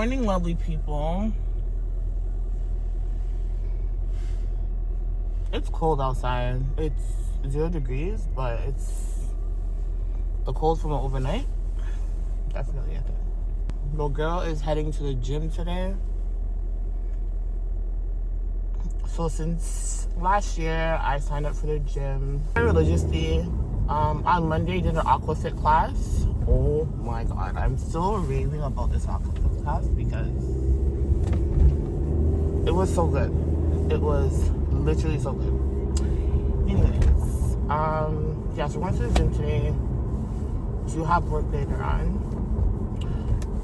morning, lovely people. It's cold outside. It's 0 degrees, but it's the cold from overnight. Definitely, I think. Little girl is heading to the gym today. So since last year, I signed up for the gym religiously. On Monday, did an aquafit class. Oh my god, I'm still raving about this aquafit class because it was so good. It was literally so good. Anyways, yeah, so we're going to the gym today. Do have work later on.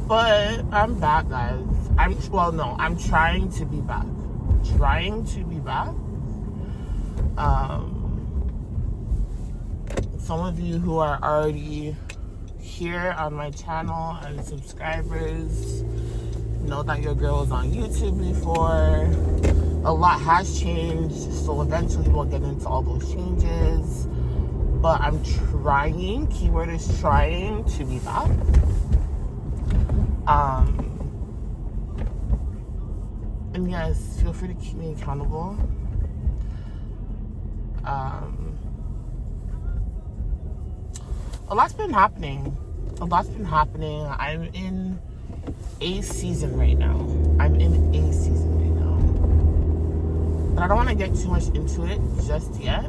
But I'm back, guys. I'm trying to be back. Some of you who are already here on my channel and subscribers know that your girl was on YouTube before. A lot has changed, so eventually we'll get into all those changes. But I'm trying, keyword is trying, to be back. And yes, feel free to keep me accountable. A lot's been happening. I'm in a season right now. But I don't want to get too much into it just yet.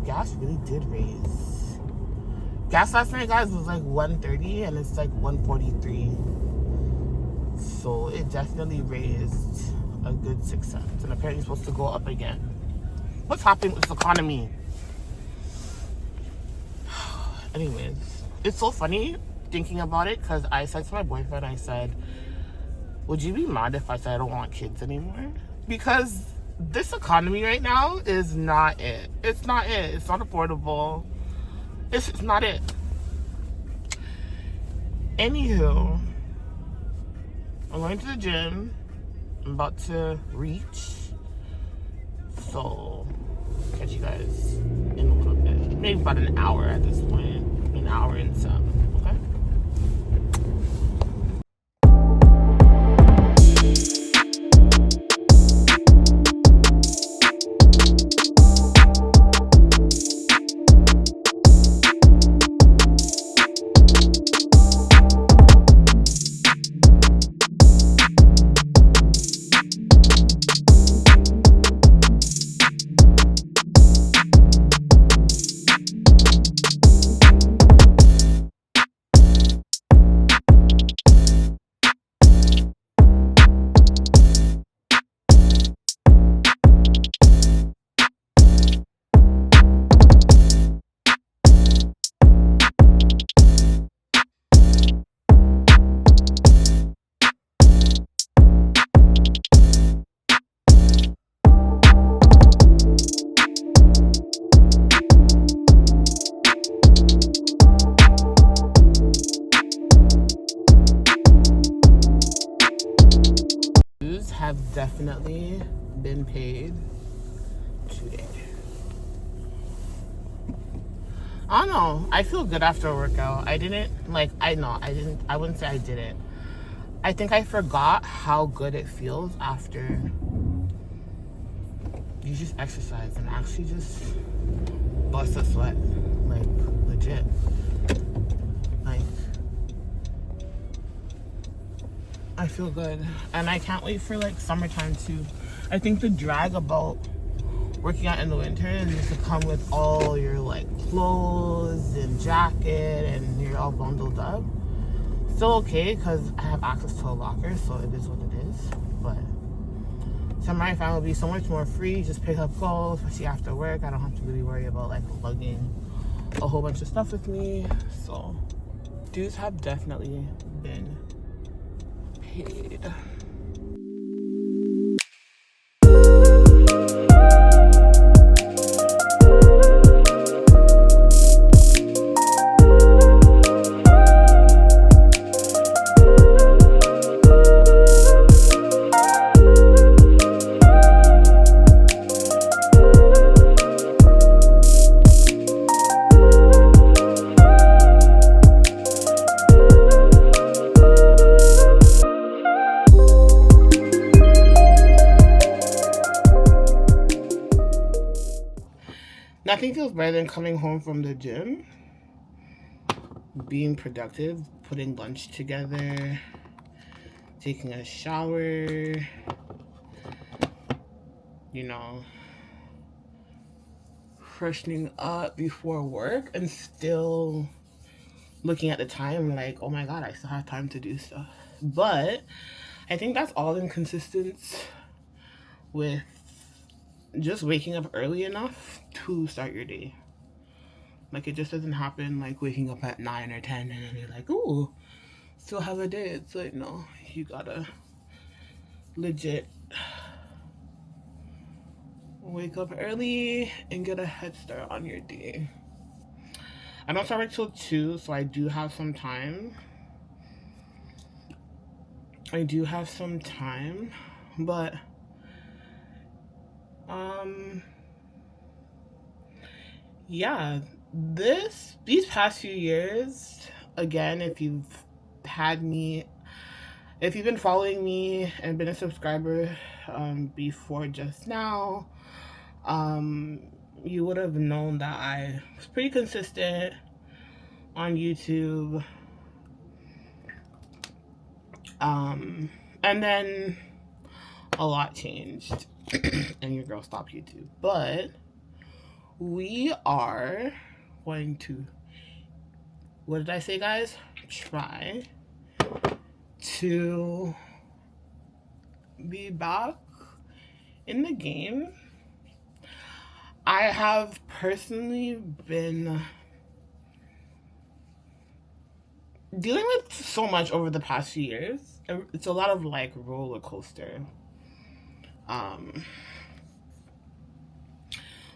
Gas really did raise. Gas last night, guys, was like 130 and it's like 143. So it definitely raised a good 6 cents. And apparently it's supposed to go up again. What's happening with this economy? Anyways, it's so funny thinking about it because I said to my boyfriend, I said, would you be mad if I said I don't want kids anymore? Because this economy right now is not it. It's not it. It's not affordable. It's just not it. Anywho, I'm going to the gym. I'm about to reach. So, catch you guys in a little bit. Maybe about an hour at this point. An hour and some. Okay? Have definitely been paid today. I don't know. I feel good after a workout. I wouldn't say I didn't. I think I forgot how good it feels after you just exercise and actually just bust a sweat. Like, legit. Like, I feel good. And I can't wait for like summertime too. I think the drag about working out in the winter is to come with all your like clothes and jacket and you're all bundled up. Still okay because I have access to a locker, so it is what it is. But summertime will be so much more free. Just pick up clothes, especially after work. I don't have to really worry about like lugging a whole bunch of stuff with me. So dues have definitely been paid. Nothing feels better than coming home from the gym, being productive, putting lunch together, taking a shower, you know, freshening up before work, and still looking at the time like, oh my god, I still have time to do stuff. But I think that's all inconsistent with just waking up early enough to start your day. Like, it just doesn't happen like waking up at 9 or 10 and then you're like, ooh, still have a day. It's like, no, you gotta legit wake up early and get a head start on your day. I don't start until 2, so I do have some time. But yeah, these past few years, again, if you've been following me and been a subscriber before just now, you would have known that I was pretty consistent on YouTube. And then a lot changed and your girl stopped YouTube. But we are going to, what did I say, guys? Try to be back in the game. I have personally been dealing with so much over the past few years. It's a lot of like roller coaster.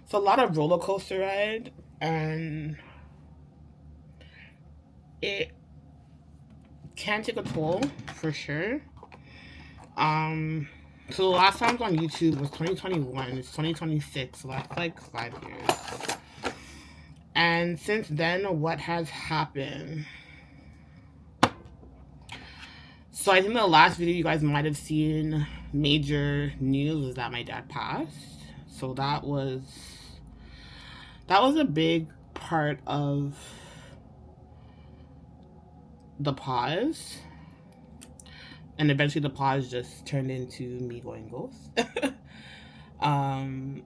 It's a lot of roller coaster ride, and it can take a toll for sure. So the last time I was on YouTube was 2021. It's 2026, so that's like 5 years. And since then, what has happened? So I think the last video you guys might have seen, major news, was that my dad passed. So that was a big part of the pause. And eventually the pause just turned into me going ghost. I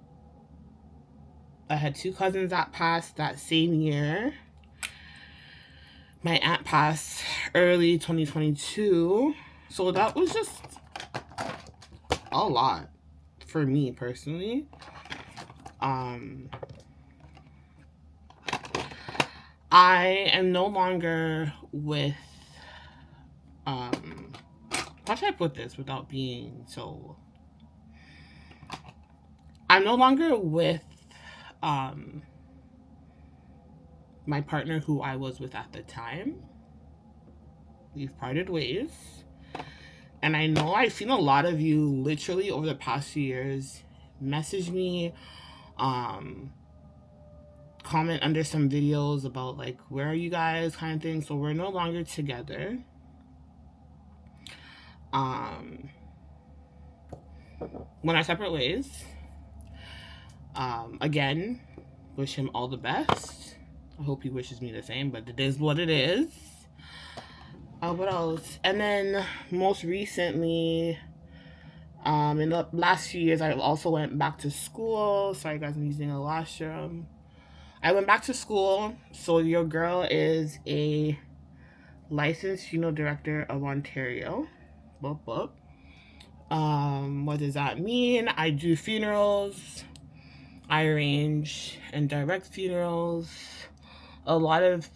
had 2 cousins that passed that same year. My aunt passed early 2022. So that was just a lot for me personally. I am no longer with, how should I put this without being so, I'm no longer with my partner who I was with at the time. We've parted ways. And I know I've seen a lot of you literally over the past few years message me, comment under some videos about like, where are you guys, kind of thing. So we're no longer together. Went our separate ways. Again, wish him all the best. I hope he wishes me the same, but it is what it is. What else? And then most recently, in the last few years, I also went back to school. Sorry guys, I'm using a washroom. I went back to school. So your girl is a licensed funeral director of Ontario. Boop, boop. What does that mean? I do funerals. I arrange and direct funerals. A lot of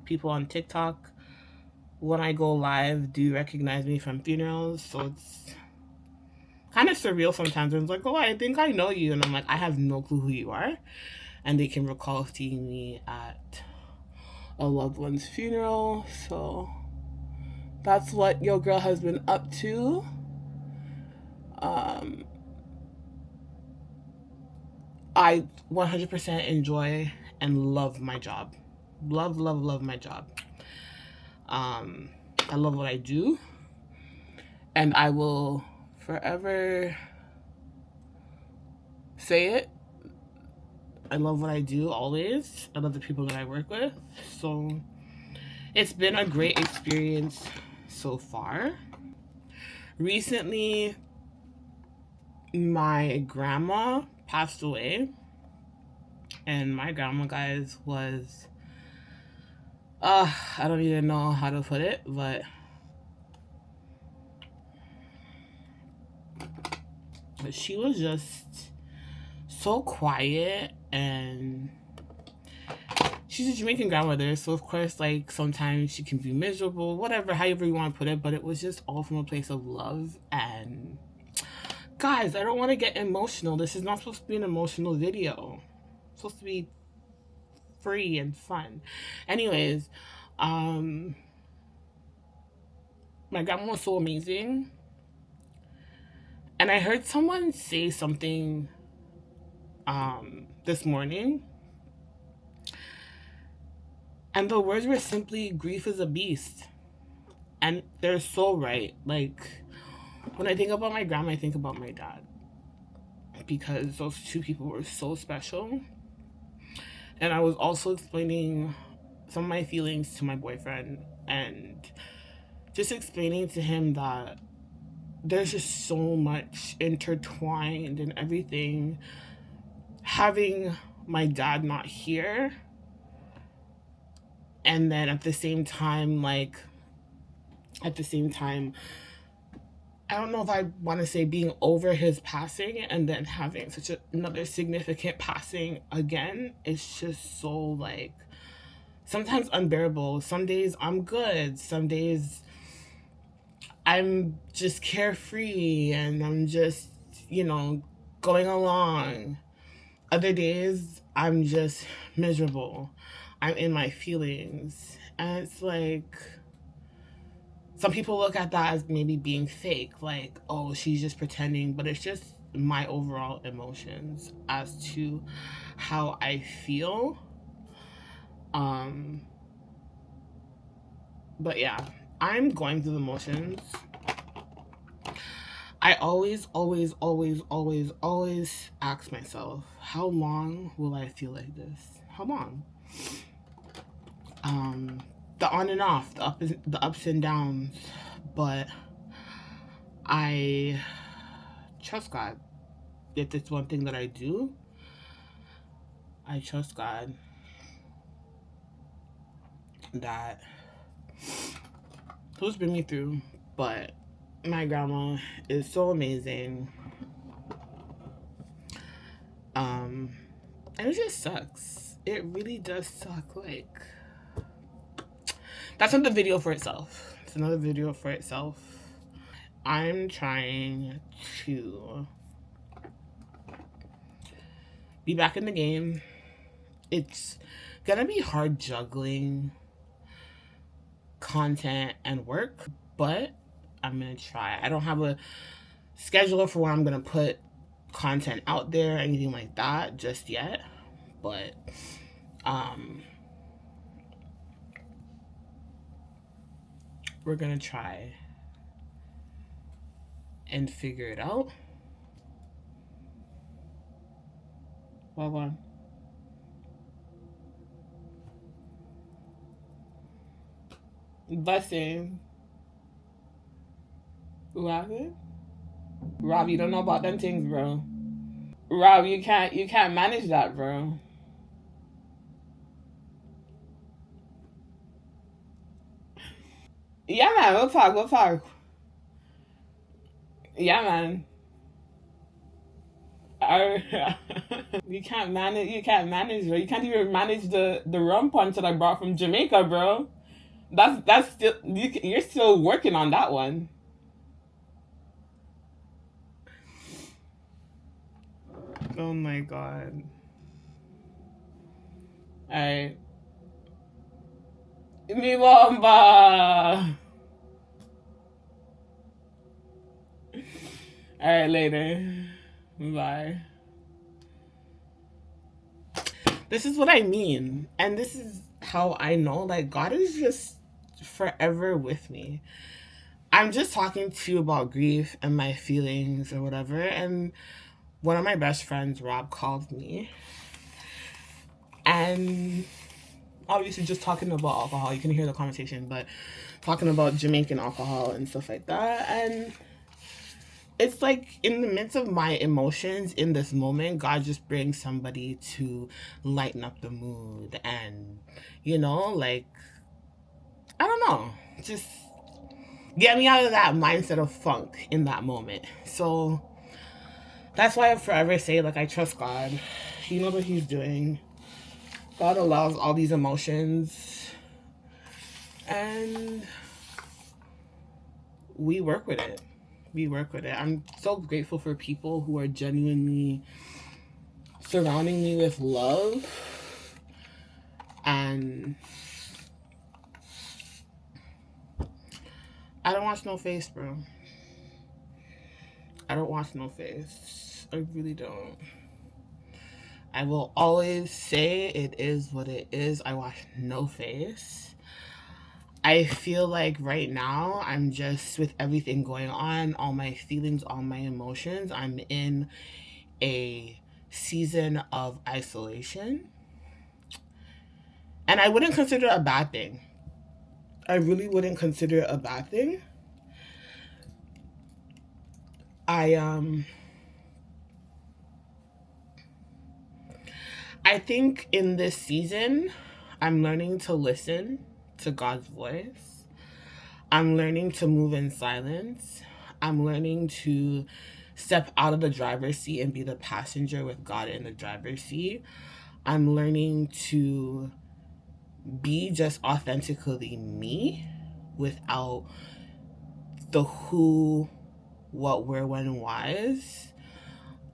people on TikTok, when I go live, do recognize me from funerals. So it's kind of surreal sometimes. It's like, oh, I think I know you. And I'm like, I have no clue who you are. And they can recall seeing me at a loved one's funeral. So that's what your girl has been up to. I 100% enjoy and love my job. Love my job. I love what I do. And I will forever say it. I love what I do always. I love the people that I work with. So it's been a great experience so far. Recently, my grandma passed away. And my grandma, guys, was... I don't even know how to put it, but... she was just so quiet, and she's a Jamaican grandmother, so of course, like, sometimes she can be miserable, whatever, however you want to put it, but it was just all from a place of love. And guys, I don't want to get emotional. This is not supposed to be an emotional video. It's supposed to be free and fun. Anyways, my grandma was so amazing. And I heard someone say something this morning, and the words were simply, grief is a beast. And they're so right. Like, when I think about my grandma, I think about my dad, because those two people were so special. And I was also explaining some of my feelings to my boyfriend, and just explaining to him that there's just so much intertwined in everything. Having my dad not here, and then at the same time, I don't know if I want to say being over his passing, and then having such another significant passing again. It's just so, like, sometimes unbearable. Some days I'm good. Some days I'm just carefree and I'm just, going along. Other days I'm just miserable. I'm in my feelings. And it's like, some people look at that as maybe being fake, like, oh, she's just pretending, but it's just my overall emotions as to how I feel. But yeah, I'm going through the motions. I always ask myself, how long will I feel like this? How long? The on and off, the ups and downs, but I trust God. If it's one thing that I do, I trust God that He'll bring me through. But my grandma is so amazing. And it just sucks. It really does suck. Like, that's not the video for itself. It's another video for itself. I'm trying to be back in the game. It's gonna be hard juggling content and work, but I'm gonna try. I don't have a schedule for when I'm gonna put content out there, anything like that just yet, but we're gonna try and figure it out. Hold on. Blessing. Laughing? Rob, you don't know about them things, bro. Rob, you can't manage that, bro. Yeah, man, we'll talk. Yeah, man. You can't manage, bro. You can't even manage the rum punch that I brought from Jamaica, bro. That's still, you're still working on that one. Oh my god. Alright. Mi bomba. Alright, later. Bye. This is what I mean. And this is how I know, like, God is just forever with me. I'm just talking to you about grief and my feelings or whatever. And one of my best friends, Rob, called me. And obviously just talking about alcohol, you can hear the conversation, but talking about Jamaican alcohol and stuff like that. And it's like in the midst of my emotions in this moment, God just brings somebody to lighten up the mood and, you know, like, I don't know, just get me out of that mindset of funk in that moment. So that's why I forever say, like, I trust God. He knows what he's doing. God allows all these emotions, and we work with it. We work with it. I'm so grateful for people who are genuinely surrounding me with love. And I don't watch no face, bro. I don't watch no face. I really don't. I will always say it is what it is. I watch no face. I feel like right now I'm just, with everything going on, all my feelings, all my emotions, I'm in a season of isolation. And I wouldn't consider it a bad thing. I really wouldn't consider it a bad thing. I think in this season, I'm learning to listen to God's voice. I'm learning to move in silence. I'm learning to step out of the driver's seat and be the passenger with God in the driver's seat. I'm learning to be just authentically me without the who, what, where, when, whys.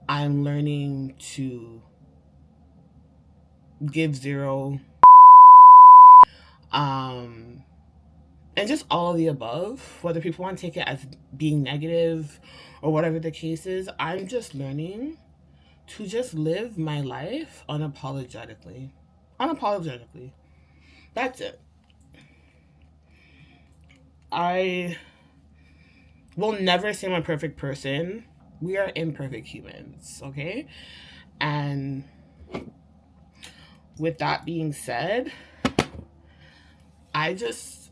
I'm learning to give zero, and just all of the above, whether people want to take it as being negative or whatever the case is. I'm just learning to just live my life unapologetically. Unapologetically. That's it. I will never say I'm a perfect person. We are imperfect humans, okay? And with that being said, I just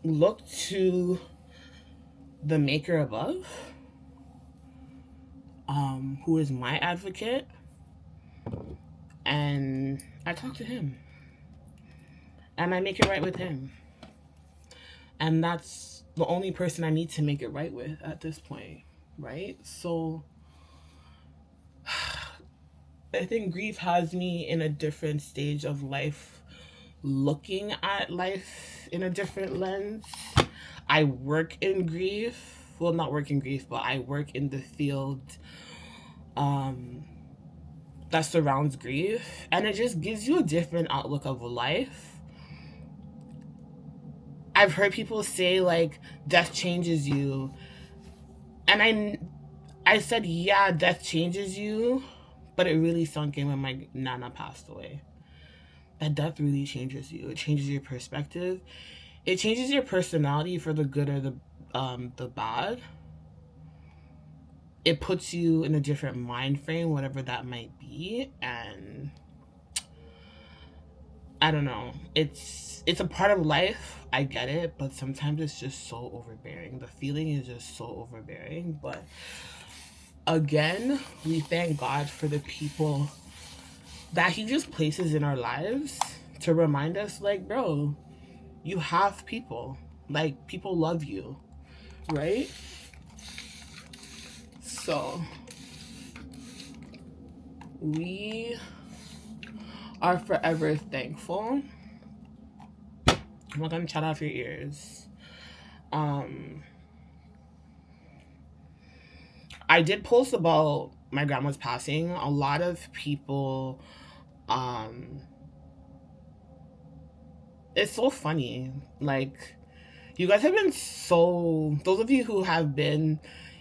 look to the maker above, who is my advocate, and I talk to him. And I make it right with him. And that's the only person I need to make it right with at this point, right? So I think grief has me in a different stage of life, looking at life in a different lens. I work in grief. Well, not work in grief, but I work in the field that surrounds grief. And it just gives you a different outlook of life. I've heard people say, like, death changes you. And I said, yeah, death changes you. But it really sunk in when my Nana passed away. That death really changes you. It changes your perspective. It changes your personality for the good or the bad. It puts you in a different mind frame, whatever that might be. And I don't know. It's a part of life. I get it, but sometimes it's just so overbearing. The feeling is just so overbearing. But again, we thank God for the people that he just places in our lives to remind us, like, bro, you have people. Like, people love you, right? So we are forever thankful. I'm not gonna chat off your ears. I did post about my grandma's passing. A lot of people, it's so funny. Like, you guys have been so, those of you who have been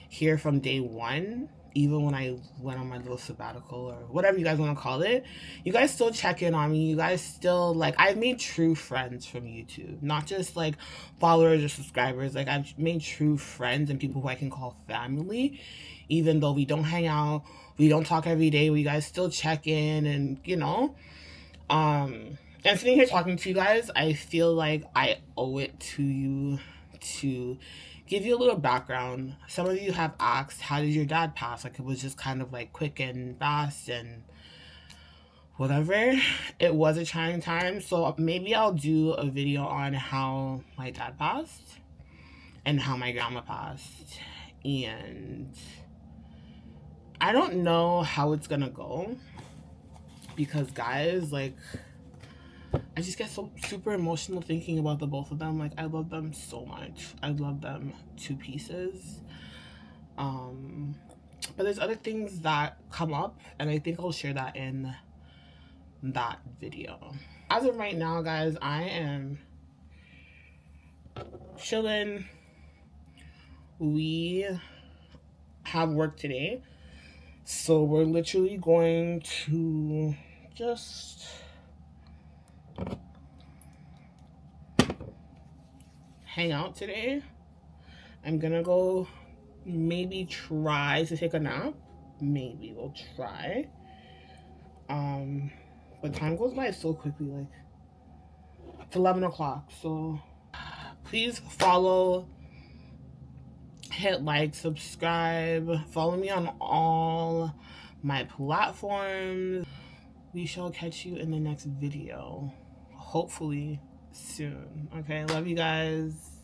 here from day one, even when I went on my little sabbatical or whatever you guys want to call it, you guys still check in on me. You guys still, like, I've made true friends from YouTube, not just like followers or subscribers. Like, I've made true friends and people who I can call family, even though we don't hang out, we don't talk every day. We guys still check in, and you know, and sitting here talking to you guys, I feel like I owe it to you to give you a little background. Some of you have asked, how did your dad pass? Like, it was just kind of like quick and fast and whatever. It was a trying time, so maybe I'll do a video on how my dad passed and how my grandma passed. And I don't know how it's gonna go, because guys, like, I just get so super emotional thinking about the both of them. Like, I love them so much. I love them to pieces. But there's other things that come up, and I think I'll share that in that video. As of right now, guys, I am chilling. We have work today, so we're literally going to just hang out today. I'm gonna go maybe try to take a nap. Maybe we'll try. But time goes by so quickly. Like, it's 11 o'clock, so please follow, hit like, subscribe, follow me on all my platforms. We shall catch you in the next video, hopefully soon. Okay, love you guys.